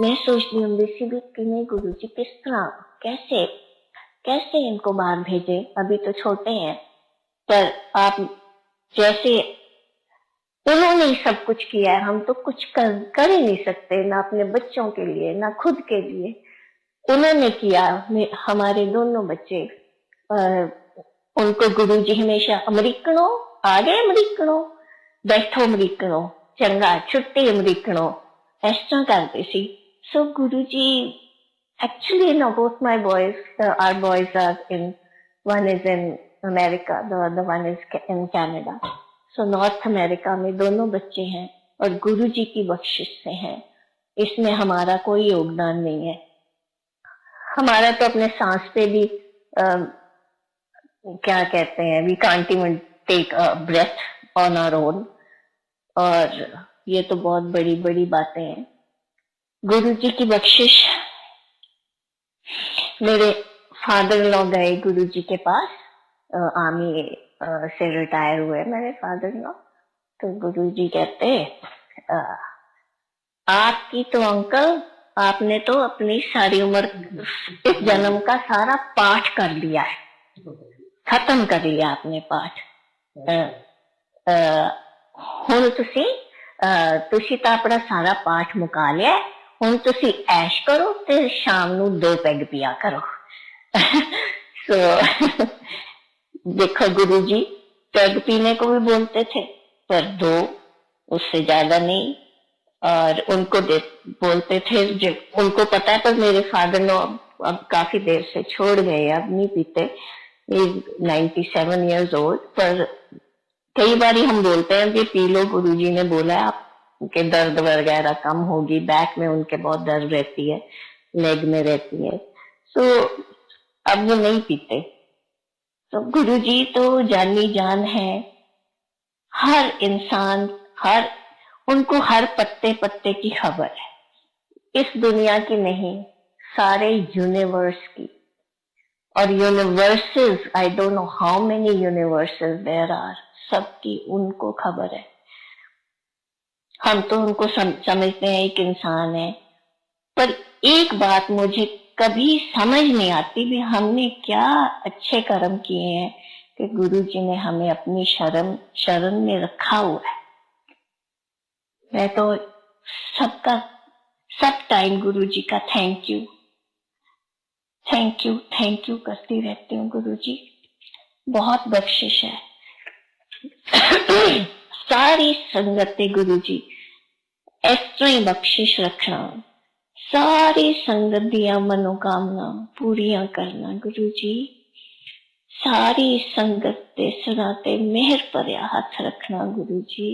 मैं सोचती हुंदी सी भी किवें गुरुजी किस तरह कैसे इनको बाहर भेजे, अभी तो छोटे हैं, पर आप जैसे उन्होंने ही सब कुछ किया है, हम तो कुछ कर ही नहीं सकते, ना अपने बच्चों के लिए ना खुद के लिए। उन्होंने किया। हमारे दोनों बच्चे उनको गुरुजी हमेशा अमरीकनो आ गए, अमरीकनो बैठो, अमरीकनो चंगा छुट्टी, अमरीकनो इस तरह करते सी। सो गुरुजी actually no, both my boys, our boys are in, one is in America, the other one is in Canada. So North America में दोनों बच्चे हैं और गुरुजी की बख्शिश से हैं, इसमें हमारा कोई योगदान नहीं है। हमारा तो अपने सांस पे भी क्या कहते हैं, we can't even take a breath on our own. और ये तो बहुत बड़ी बड़ी बातें हैं। गुरु जी की बख्शिश। मेरे फादर लॉ गए गुरु जी के पास, आर्मी से रिटायर हुए मेरे फादर लॉ। तो गुरु जी कहते, "अ, आपकी तो अंकल, आपने तो अपनी सारी उम्र, इस जन्म का सारा पाठ कर लिया है, खत्म कर लिया आपने पाठ। ਹੁਣ ਤੁਸੀਂ ਤਾਂ ਆਪਣਾ ਸਾਰਾ ਪਾਠ ਮੁਕਾ ਲਿਆ, ਹੁਣ ਤੁਸੀਂ ਐਸ਼ ਕਰੋ ਤੇ ਸ਼ਾਮ ਨੂੰ 2 ਪੈਗ ਪਿਆ ਕਰੋ।" सो देखो गुरु जी पैग पीने को भी बोलते थे, पर 2, उससे ज्यादा नहीं। और उनको बोलते थे, जब उनको पता है, पर मेरे फादर नो अब काफी देर से छोड़ गए, अब नहीं पीते, 97 ईयर्स ओल्ड। पर कई बार हम बोलते हैं कि पी लो, गुरुजी ने बोला है आपके दर्द वगैरह कम होगी, बैक में उनके बहुत दर्द रहती है, लेग में रहती है। तो अब वो नहीं पीते। तो गुरुजी तो जानी जान है, हर इंसान, उनको हर पत्ते पत्ते की खबर है, इस दुनिया की नहीं, सारे यूनिवर्स की। और universes, I don't know how many universes there are, सबकी उनको खबर है। हम तो उनको समझते हैं एक इंसान है, पर एक बात मुझे कभी समझ नहीं आती भी, हमने क्या अच्छे कर्म किए हैं कि गुरु जी ने हमें अपनी शरण में रखा हुआ है। मैं तो सबका सब टाइम गुरु जी का थैंक यू करती रहती हूँ। गुरु जी बहुत बख्शिश है। सारी संगतें गुरु जी इस तरह ही बख्शिश रखना, सारी संगत दिया मनोकामना पूरियां करना। गुरु जी सारी संगत दे सिरां ते मेहर भरिया हथ रखना। गुरु जी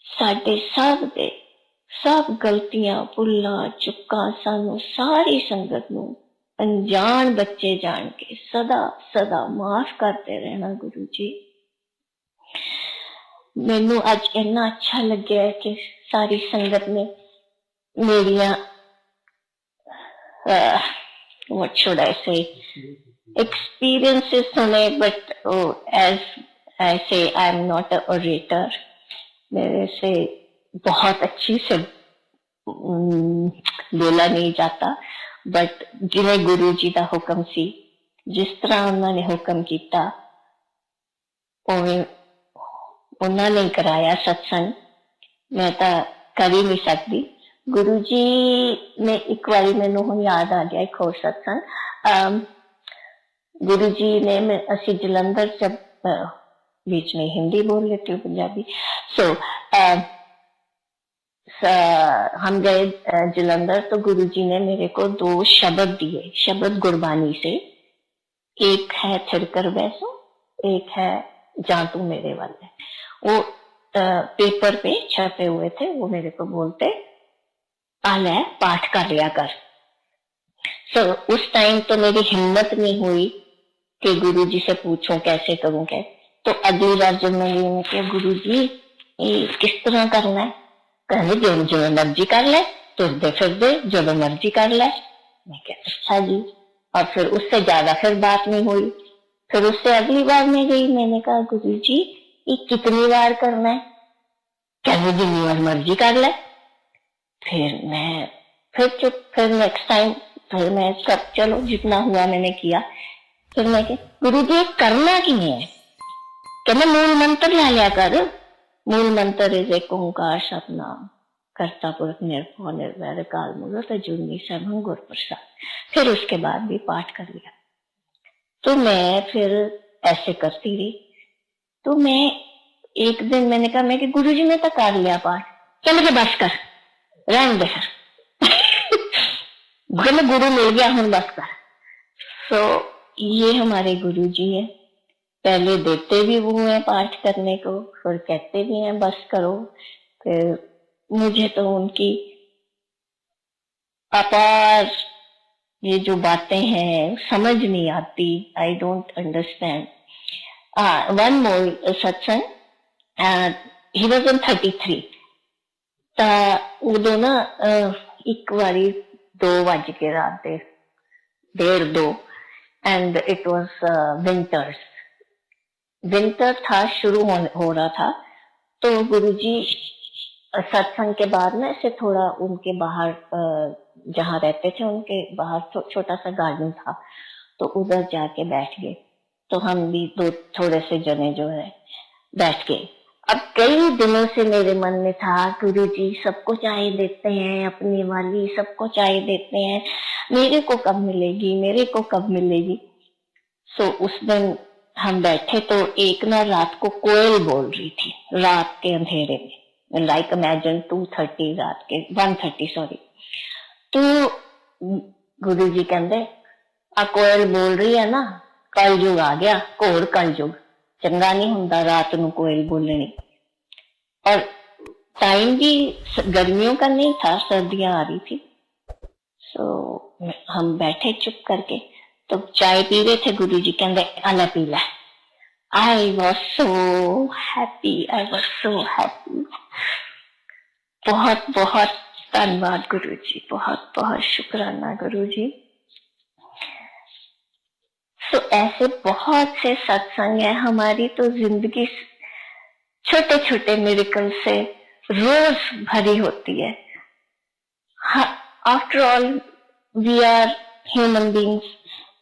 साडे सब गलतियां भुल्लां चुक्कां सानू सारी संगत नू अनजान बच्चे जान के सदा सदा माफ करते रहना। गुरु जी मैनू अज इन्ना अच्छा लग्या है कि सारी संगत ने मेरिया what should I say, experiences सुने, but as I say, I am not a orator, मेरे से बहुत अच्छी से बोला नहीं जाता, बट जिन्हें गुरु जी का हुक्म सी, जिस तरह उन्होंने हुक्म किया उन्हें उन्होंने कराया सत्संग, मैं तो कर ही नहीं सकती। गुरु जी ने एक बारी मैनू हुण याद आ गया एक होर सत्संग, गुरु जी ने असी जलंधर जब बीच में हिंदी बोल लेती हूँ पंजाबी, सो हम गए जलंधर, तो गुरु जी ने मेरे को 2 शब्द दिए, शब्द गुरबानी से, एक है थिरकर बैसो, एक है जा तू मेरे वाल है। वो पेपर पे छपे हुए थे, वो मेरे को बोलते आ ले पाठ कर लिया कर। सो उस टाइम तो मेरी हिम्मत नहीं हुई कि गुरु जी से पूछूं कैसे करूं क्या। तो अगली बार जब मैंने कहा गुरु जी ये किस तरह करना है, कहने जो मर्जी कर ले, तुरदे फिरदे जो मर्जी कर ले। मैं कहा अच्छा जी। और फिर उससे ज्यादा फिर बात नहीं हुई। फिर उससे अगली बार मैं गई, मैंने कहा गुरु जी ये कितनी बार करना है, कहने जितनी बार मर्जी कर ले। फिर चुप। फिर नेक्स्ट टाइम फिर मैं सब चलो जितना हुआ मैंने किया। फिर मैं कहा गुरु जी करना की है, कहने मूल मंत्र ला लिया कर। मूल मंत्र इज एक ओंकार सतनाम करता पुरख निरभव निर्वैर काल मूरत अजूनी सैभं गुर प्रसाद। फिर उसके बाद भी पाठ कर लिया। तो मैं फिर ऐसे करती रही। तो मैं एक दिन मैंने कहा, मैं कि गुरु जी ने तो कर लिया पाठ, चल के बस कर, रहने दे फिर। गुरु मिल गया हूं बस कर। तो ये हमारे गुरु जी है, पहले देते भी वो हैं पाठ करने को, फिर कहते भी हैं बस करो। फिर मुझे तो उनकी अपार ये जो बातें हैं समझ नहीं आती, I don't understand. One more सत्संग, ही वाज ऑन 33 ਤਾਂ ਉਦੋਂ ਨਾ ਇੱਕ ਵਾਰੀ 2 ਵੱਜ ਕੇ ਰਾਤ ਦੇ 1:30 and it was winters, winter था, शुरू हो रहा था। तो गुरुजी सत्संग के बाद ना ऐसे थोड़ा उनके बाहर जहाँ रहते थे उनके बाहर छोटा सा गार्डन था, तो उधर जाके बैठ गए। तो हम भी दो थोड़े से जने जो है बैठ गए। अब कई दिनों से मेरे मन में था, गुरुजी सबको चाय देते हैं, अपनी वाली सबको चाय देते हैं, मेरे को कब मिलेगी, मेरे को कब मिलेगी। सो उस दिन हम बैठे तो एक ना रात को कोयल बोल रही थी, रात के अंधेरे में, लाइक इमेजिन 2:30 रात के 1:30 सॉरी। तो गुरुजी कहते आ कोयल बोल रही है ना, कलयुग आ गया, घोर कलयुग, चंगा नहीं हुंदा रात नूं कोयल बोलनी। और टाइम भी गर्मियों का नहीं था, सर्दियां आ रही थी। सो हम बैठे चुप करके, तो चाय पी रहे थे, गुरुजी कहते आला पी लै। I was so happy, I was so happy. बहुत बहुत धन्यवाद गुरुजी, बहुत बहुत शुक्राना गुरुजी। तो ऐसे बहुत से सत्संग है, हमारी तो जिंदगी छोटे छोटे मिरेकल से रोज भरी होती है। After all we are human beings,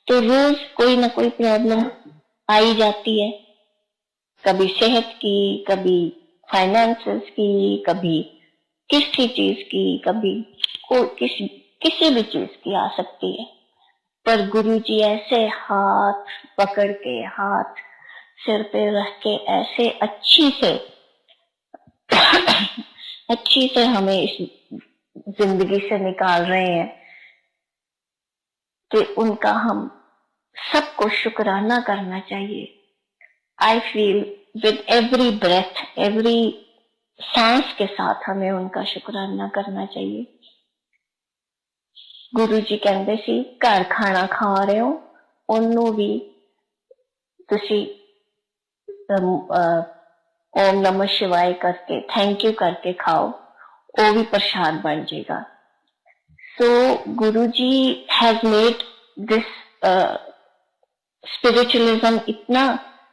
तो रोज कोई ना कोई प्रॉब्लम आई जाती है, कभी सेहत की, कभी फाइनेंसेस की, कभी किसी चीज की, कभी किसी भी चीज की आ सकती है। पर गुरुजी ऐसे हाथ पकड़ के, हाथ सिर पे रख के ऐसे अच्छी से हमें इस जिंदगी से निकाल रहे हैं कि उनका हम सबको शुक्राना करना चाहिए। I feel with every breath, every सांस के साथ हमें उनका शुक्राना करना चाहिए। गुरु जी कहते सी घर खाना खा रहे हो, ਉਹਨੂੰ भी तुसी ओम नमः शिवाय करके थैंक यू करके खाओ, वो भी प्रसाद बन जाएगा। सो गुरु जी हैज मेड दिस स्पिरिचुअलिज्म इतना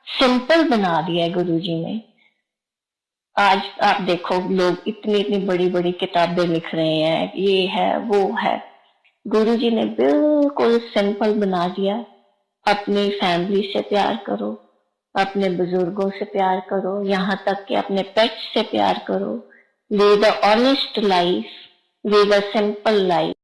सिंपल बना दिया है गुरु जी ने। आज आप देखो लोग इतनी इतनी बड़ी बड़ी किताबें लिख रहे हैं, ये है वो है, गुरु जी ने बिल्कुल सिंपल बना दिया। अपनी फैमिली से प्यार करो, अपने बुजुर्गों से प्यार करो, यहाँ तक कि अपने पेट्स से प्यार करो। Lead a honest life, lead a simple life.